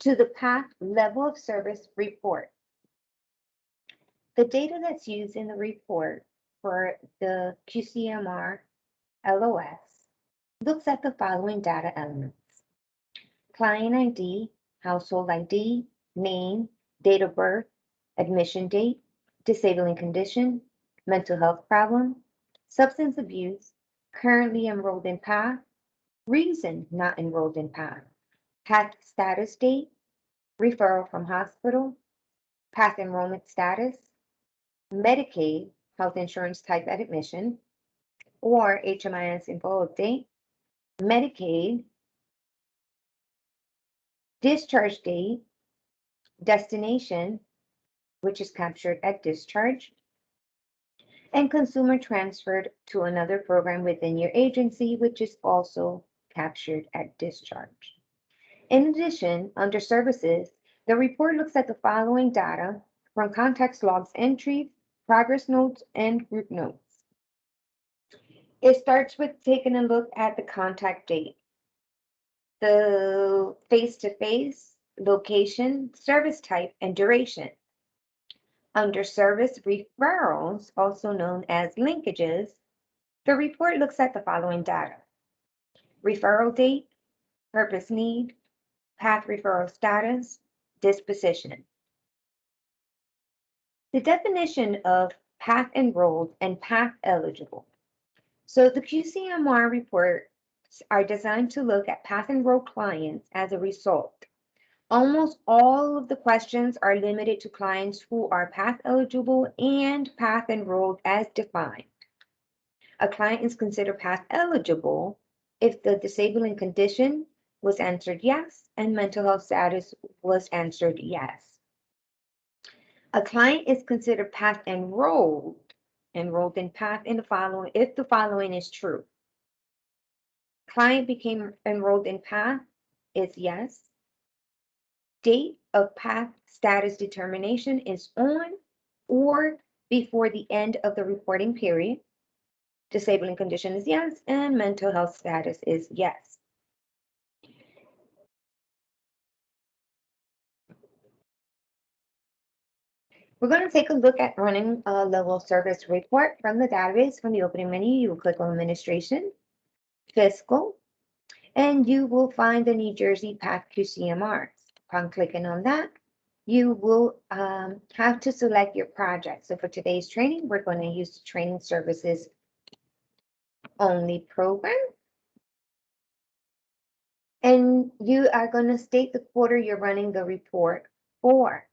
to the path level of service report. The data that's used in the report for the QCMR LOS looks at the following data elements: client ID, household ID, name, date of birth, admission date, disabling condition, mental health problem, substance abuse, currently enrolled in PATH, reason not enrolled in PATH, PATH status date, referral from hospital, PATH enrollment status, Medicaid, health insurance type at admission, or HMIS enrolled date, Medicaid, discharge date, destination, which is captured at discharge, and consumer transferred to another program within your agency, which is also captured at discharge. In addition, under services, the report looks at the following data from context logs entries, progress notes, and group notes. It starts with taking a look at the contact date, the face-to-face, location, service type, and duration. Under service referrals, also known as linkages, the report looks at the following data: referral date, purpose need, PATH referral status, disposition. The definition of PATH enrolled and PATH eligible. So the QCMR reports are designed to look at PATH enrolled clients as a result. Almost all of the questions are limited to clients who are PATH eligible and PATH enrolled as defined. A client is considered PATH eligible if the disabling condition was answered yes and mental health status was answered yes. A client is considered PATH enrolled in PATH in the following if the following is true. Client became enrolled in PATH is yes. Date of PATH status determination is on or before the end of the reporting period. Disabling condition is yes, and mental health status is yes. We're going to take a look at running a level of service report from the database. From the opening menu, you will click on Administration, Fiscal, and you will find the New Jersey PATH QCMRs. Upon clicking on that, you will have to select your project. So for today's training, we're going to use the training services only program. And you are going to state the quarter you're running the report for.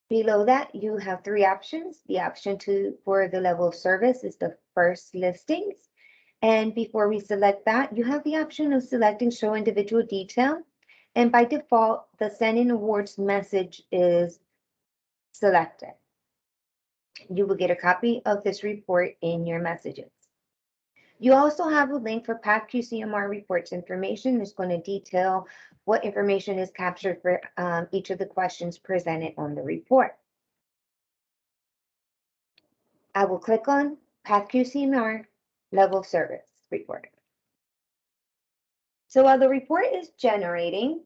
Below that, you have three options. The option for the level of service is the first listings. And before we select that, you have the option of selecting show individual detail. And by default, the sending awards message is selected. You will get a copy of this report in your messages. You also have a link for PATH QCMR reports information. It's going to detail what information is captured for each of the questions presented on the report. I will click on PATH QCMR level of service report. So while the report is generating,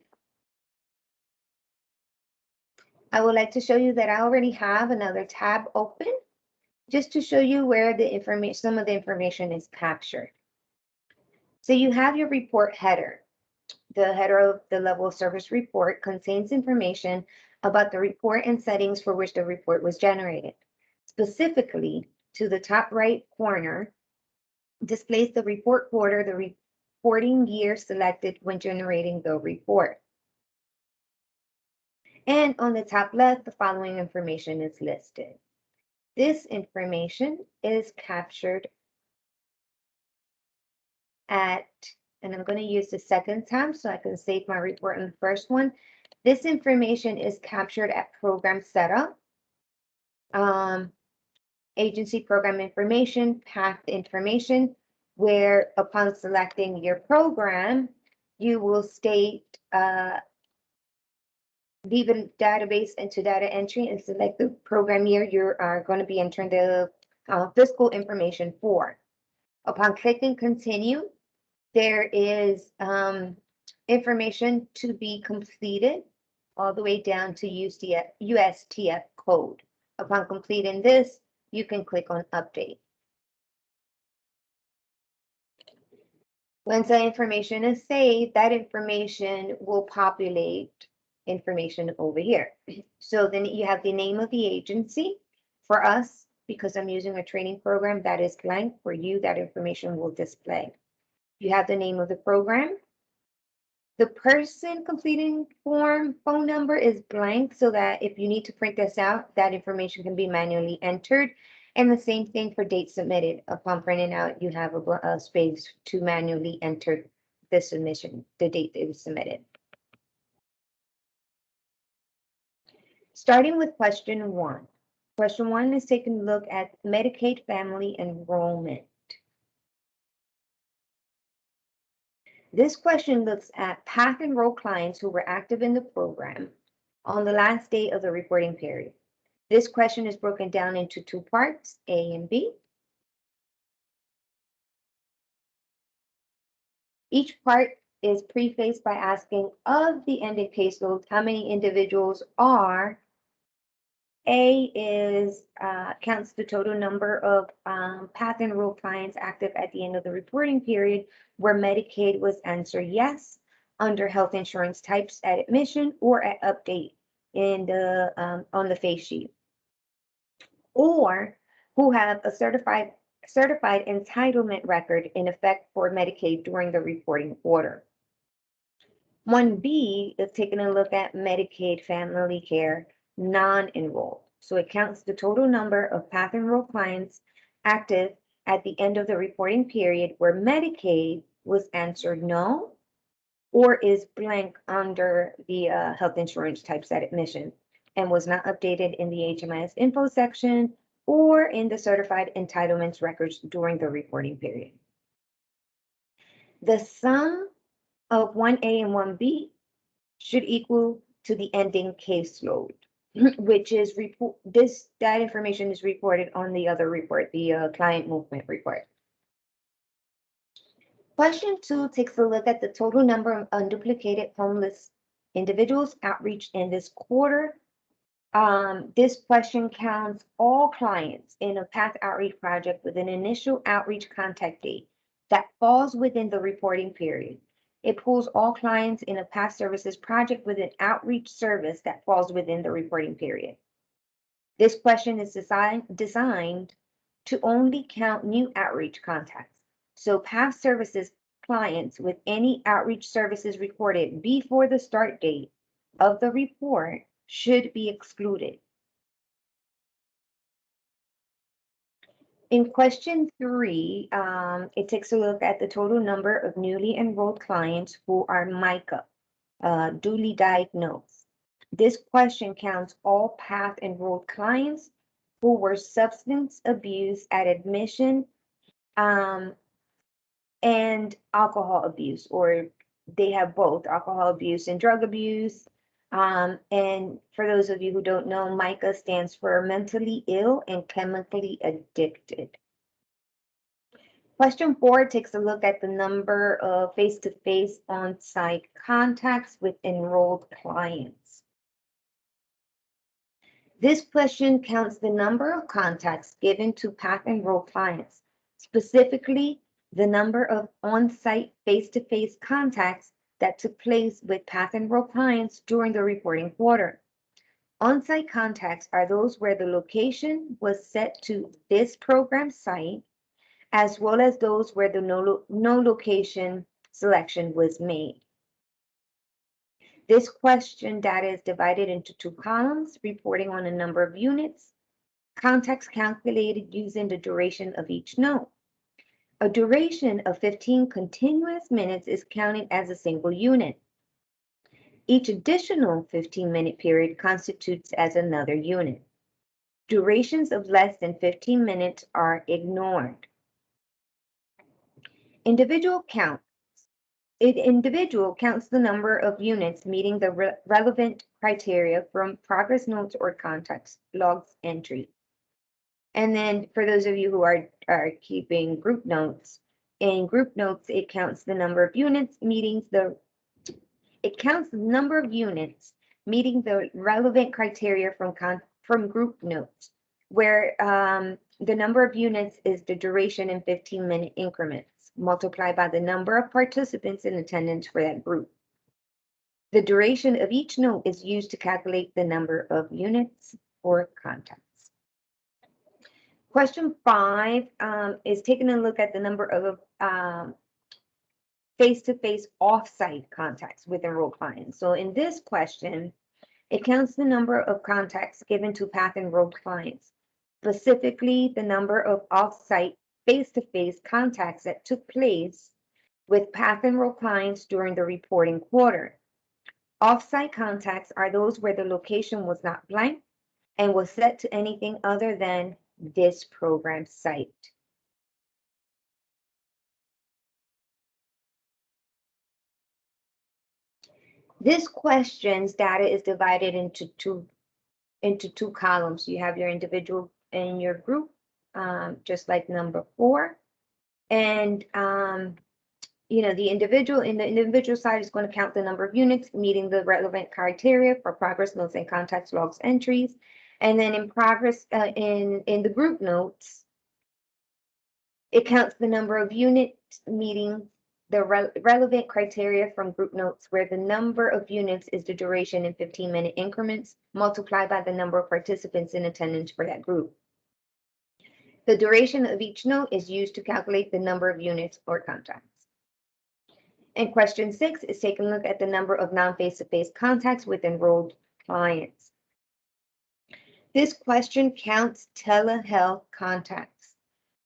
I would like to show you that I already have another tab open just to show you where the information, some of the information is captured. So you have your report header. The header of the level of service report contains information about the report and settings for which the report was generated. Specifically, to the top right corner, displays the report quarter, the reporting year selected when generating the report. And on the top left, the following information is listed. This information is captured at, and I'm going to use the second tab so I can save my report in the first one. This information is captured at program setup, agency program information, PATH information, where upon selecting your program, you will state leave a database into data entry and select the program year you are going to be entering the fiscal information for. Upon clicking continue, there is information to be completed, all the way down to USTF code. Upon completing this, you can click on Update. Once that information is saved, that information will populate information over here. So then you have the name of the agency. For us, because I'm using a training program, that is blank. For you, that information will display. You have the name of the program. The person completing form phone number is blank, so that if you need to print this out, that information can be manually entered. And the same thing for date submitted. Upon printing out, you have a space to manually enter the submission, the date that is submitted. Starting with question 1. Question 1 is taking a look at Medicaid family enrollment. This question looks at path enrolled clients who were active in the program on the last day of the reporting period. This question is broken down into 2 parts, A and B. Each part is prefaced by asking, of the ending caseload, how many individuals are. A is counts the total number of path enrolled clients active at the end of the reporting period, where Medicaid was answered yes under health insurance types at admission or at update in the on the face sheet, or who have a certified entitlement record in effect for Medicaid during the reporting quarter. 1B is taking a look at Medicaid family care non-enrolled. So it counts the total number of path enrolled clients active at the end of the reporting period where Medicaid was answered no or is blank under the health insurance types at admission and was not updated in the HMIS info section or in the certified entitlements records during the reporting period. The sum of 1A and 1B should equal to the ending caseload, which is that information is reported on the other report, the client movement report. Question 2 takes a look at the total number of unduplicated homeless individuals outreached in this quarter. This question counts all clients in a path outreach project with an initial outreach contact date that falls within the reporting period. It pulls all clients in a path services project with an outreach service that falls within the reporting period. This question is designed to only count new outreach contacts. So path services clients with any outreach services recorded before the start date of the report should be excluded. In question 3, it takes a look at the total number of newly enrolled clients who are MICA, duly diagnosed. This question counts all path enrolled clients who were substance abuse at admission and alcohol abuse, or they have both alcohol abuse and drug abuse. And for those of you who don't know, MICA stands for mentally ill and chemically addicted. Question 4 takes a look at the number of face-to-face on-site contacts with enrolled clients. This question counts the number of contacts given to path enrolled clients, specifically the number of on-site face-to-face contacts that took place with path enrolled clients during the reporting quarter. On-site contacts are those where the location was set to this program site, as well as those where the no location selection was made. This question data is divided into 2 columns, reporting on a number of units, contacts calculated using the duration of each no. A duration of 15 continuous minutes is counted as a single unit. Each additional 15-minute period constitutes as another unit. Durations of less than 15 minutes are ignored. Individual counts the number of units meeting the relevant criteria from progress notes or contacts logs entry. And then for those of you who are keeping group notes, in group notes, it counts the number of units meeting the it counts the number of units meeting the relevant criteria from group notes, where the number of units is the duration in 15-minute increments, multiplied by the number of participants in attendance for that group. The duration of each note is used to calculate the number of units or contacts. Question 5 is taking a look at the number of face-to-face off-site contacts with enrolled clients. So in this question, it counts the number of contacts given to path enrolled clients, specifically the number of off-site face-to-face contacts that took place with path enrolled clients during the reporting quarter. Off-site contacts are those where the location was not blank and was set to anything other than this program site. This question's data is divided into two columns. You have your individual and your group, just like number 4. And the individual side is going to count the number of units meeting the relevant criteria for progress notes and contacts logs entries. And then in progress, in the group notes, it counts the number of units meeting the relevant criteria from group notes, where the number of units is the duration in 15-minute increments multiplied by the number of participants in attendance for that group. The duration of each note is used to calculate the number of units or contacts. And question 6 is taking a look at the number of non-face-to-face contacts with enrolled clients. This question counts telehealth contacts.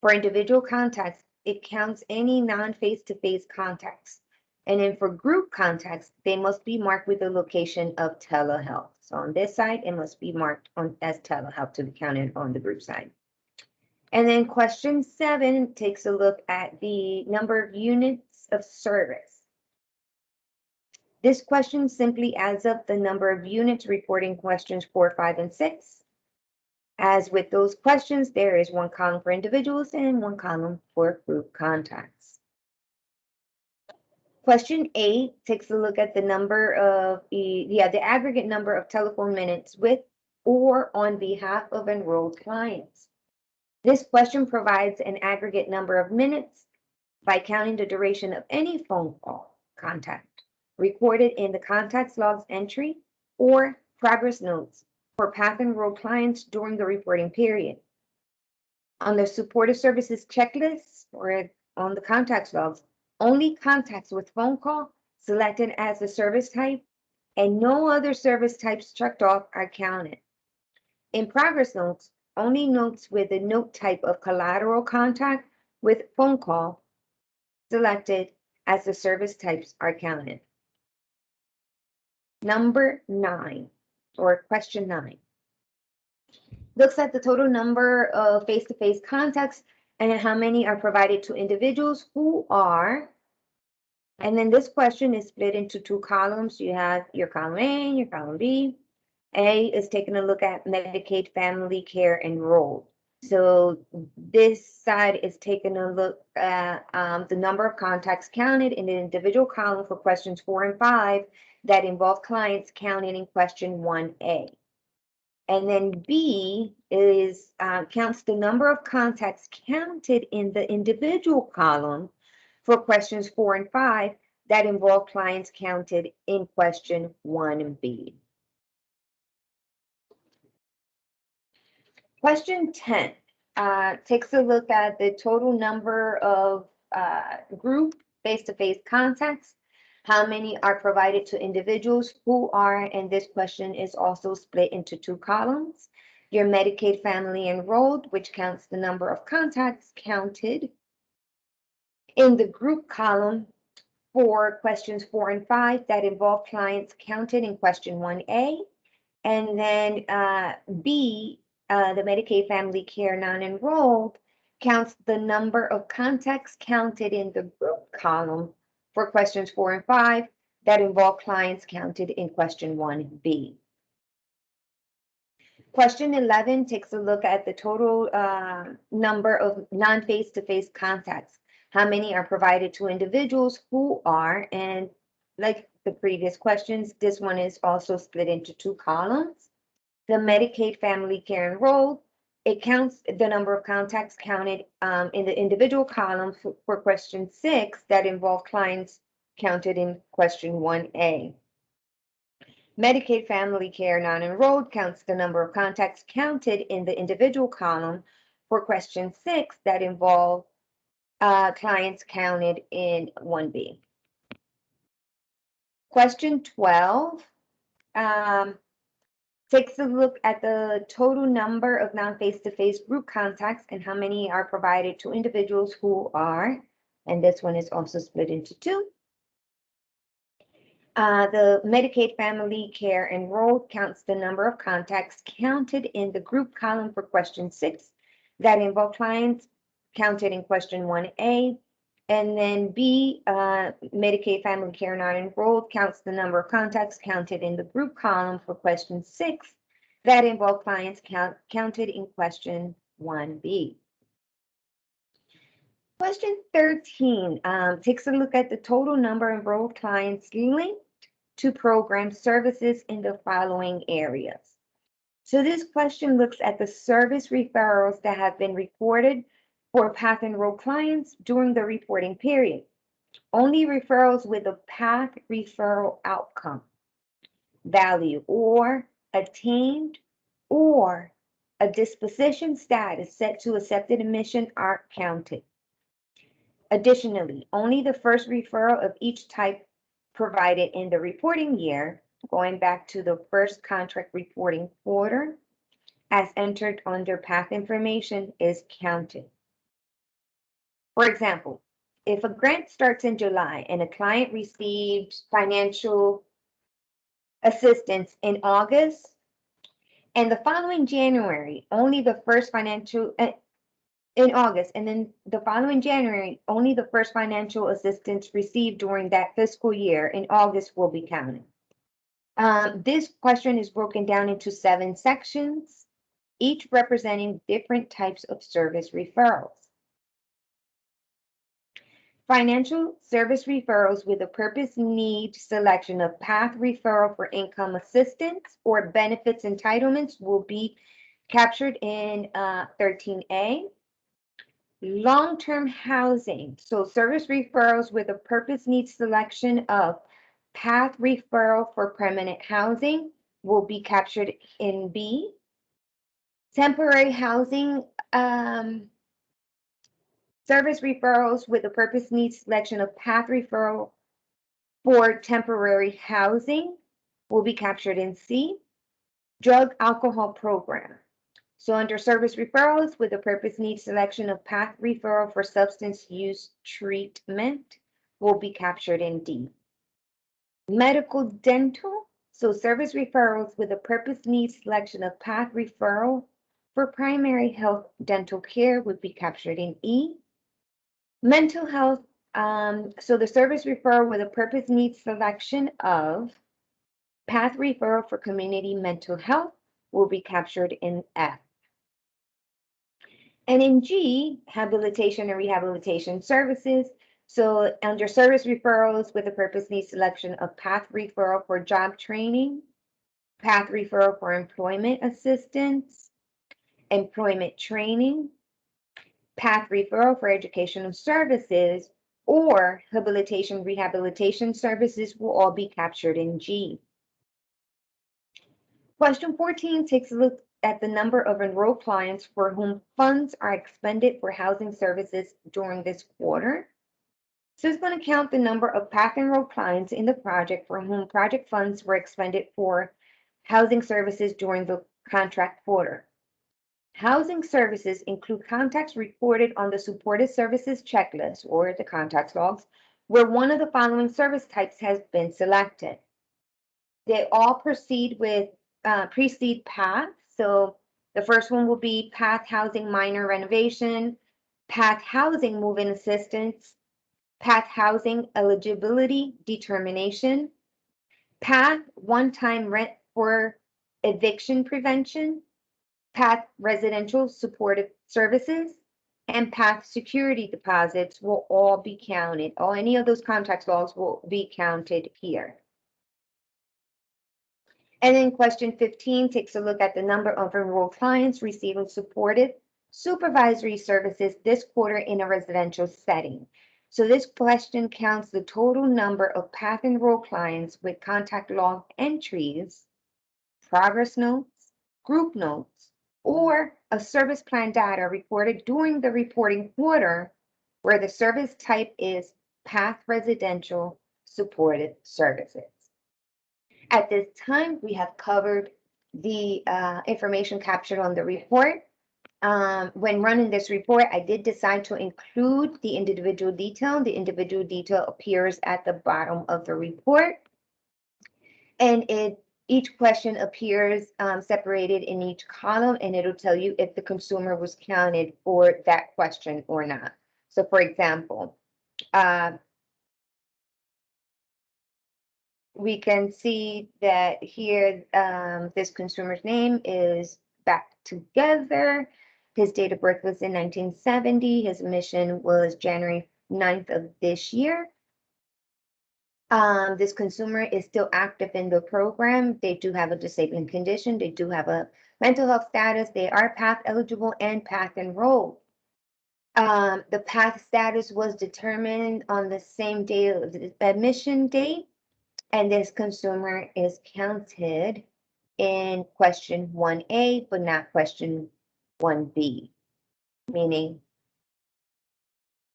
For individual contacts, it counts any non-face-to-face contacts. And then for group contacts, they must be marked with the location of telehealth. So on this side, it must be marked as telehealth to be counted on the group side. And then question 7 takes a look at the number of units of service. This question simply adds up the number of units reporting questions 4, 5, and 6. As with those questions, there is one column for individuals and one column for group contacts. Question 8 takes a look at the number of the aggregate number of telephone minutes with or on behalf of enrolled clients. This question provides an aggregate number of minutes by counting the duration of any phone call contact recorded in the contacts logs entry or progress notes for path enrolled clients during the reporting period. On the supportive services checklist or on the contacts logs, only contacts with phone call selected as the service type and no other service types checked off are counted. In progress notes, only notes with the note type of collateral contact with phone call selected as the service types are counted. Number 9, or question 9, looks at the total number of face-to-face contacts and how many are provided to individuals who are, and then this question is split into 2 columns. You have your column A and your column B. A is taking a look at Medicaid family care enrolled. So this side is taking a look at the number of contacts counted in the individual column for questions 4 and 5 that involve clients counted in question 1A. And then B is counts the number of contacts counted in the individual column for questions 4 and 5 that involve clients counted in question 1B. Question 10 takes a look at the total number of group face-to-face contacts. How many are provided to individuals who are, and this question is also split into 2 columns. Your Medicaid family enrolled, which counts the number of contacts counted in the group column for questions 4 and 5 that involve clients counted in question 1A. And then B, the Medicaid family care non-enrolled, counts the number of contacts counted in the group column for questions 4 and 5 that involve clients counted in question 1B. Question 11 takes a look at the total number of non-face-to-face contacts. How many are provided to individuals who are, and like the previous questions, this one is also split into two columns. The Medicaid family care enrolled, it counts the number of contacts counted in the individual column for question 6 that involve clients counted in question 1A. Medicaid family care non-enrolled counts the number of contacts counted in the individual column for question 6 that involve clients counted in 1B. Question 12 takes a look at the total number of non-face-to-face group contacts and how many are provided to individuals who are, and this one is also split into two. The Medicaid family care enrolled counts the number of contacts counted in the group column for question 6 that involve clients counted in question 1A. And then B, Medicaid family care not enrolled counts the number of contacts counted in the group column for question 6 that involve clients counted in question 1B. Question 13 takes a look at the total number of enrolled clients linked to program services in the following areas. So this question looks at the service referrals that have been reported for PATH enrolled clients during the reporting period. Only referrals with a PATH referral outcome, value, or attained, or a disposition status set to accepted admission are counted. Additionally, only the first referral of each type provided in the reporting year, going back to the first contract reporting quarter, as entered under PATH information, is counted. For example, if a grant starts in July and a client received financial assistance in August, and the following January, only the first financial in August, and then the following January, only the first financial assistance received during that fiscal year in August will be counted. This question is broken down into 7 sections, each representing different types of service referrals. Financial service referrals with a purpose need selection of PATH referral for income assistance or benefits entitlements will be captured in 13A. Long-term housing, so service referrals with a purpose need selection of PATH referral for permanent housing will be captured in B. Temporary housing service referrals with a purpose need selection of PATH referral for temporary housing will be captured in C. Drug alcohol program. So under service referrals with a purpose need selection of PATH referral for substance use treatment will be captured in D. Medical dental. So service referrals with a purpose need selection of PATH referral for primary health dental care would be captured in E. Mental health, so the service referral with a purpose need selection of PATH referral for community mental health will be captured in F. And in G, habilitation and rehabilitation services. So under service referrals with a purpose need selection of PATH referral for job training, PATH referral for employment assistance, employment training, PATH referral for educational services, or habilitation rehabilitation services will all be captured in G. Question 14 takes a look at the number of enrolled clients for whom funds are expended for housing services during this quarter. So it's going to count the number of PATH enrolled clients in the project for whom project funds were expended for housing services during the contract quarter. Housing services include contacts reported on the supported services checklist or the contacts logs where one of the following service types has been selected. They all precede PATH. So the first one will be PATH housing minor renovation, PATH housing move-in assistance, PATH housing eligibility determination, PATH one-time rent for eviction prevention, PATH residential supportive services, and PATH security deposits will all be counted. Or any of those contact logs will be counted here. And then question 15 takes a look at the number of enrolled clients receiving supportive supervisory services this quarter in a residential setting. So this question counts the total number of path enrolled clients with contact log entries, progress notes, group notes, or a service plan data recorded during the reporting quarter where the service type is path residential supported services. At this time, we have covered the information captured on the report. When running this report, I did decide to include the individual detail. The individual detail appears at the bottom of the report, and each question appears separated in each column, and it'll tell you if the consumer was counted for that question or not. So, for example, we can see that here this consumer's name is Back Together. His date of birth was in 1970. His admission was January 9th of this year. This consumer is still active in the program. They do have a disabling condition. They do have a mental health status. They are PATH eligible and PATH enrolled. The PATH status was determined on the same day of the admission date, and this consumer is counted in question 1A, but not question 1B, meaning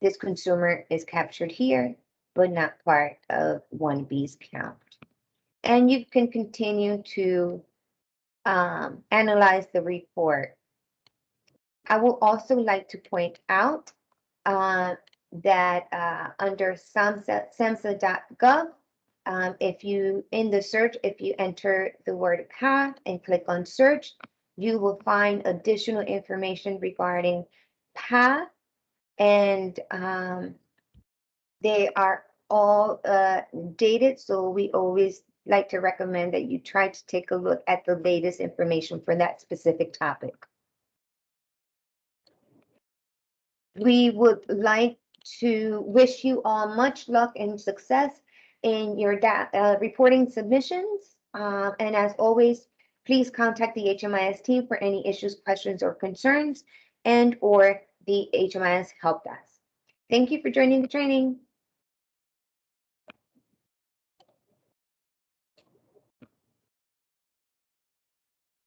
this consumer is captured here, but not part of 1B's count. And you can continue to analyze the report. I will also like to point out that under SAMHSA.gov, if you, in the search, if you enter the word PATH and click on search, you will find additional information regarding PATH, and they are all dated, so we always like to recommend that you try to take a look at the latest information for that specific topic. We would like to wish you all much luck and success in your reporting submissions. And as always, please contact the HMIS team for any issues, questions, or concerns, and or the HMIS help desk. Thank you for joining the training.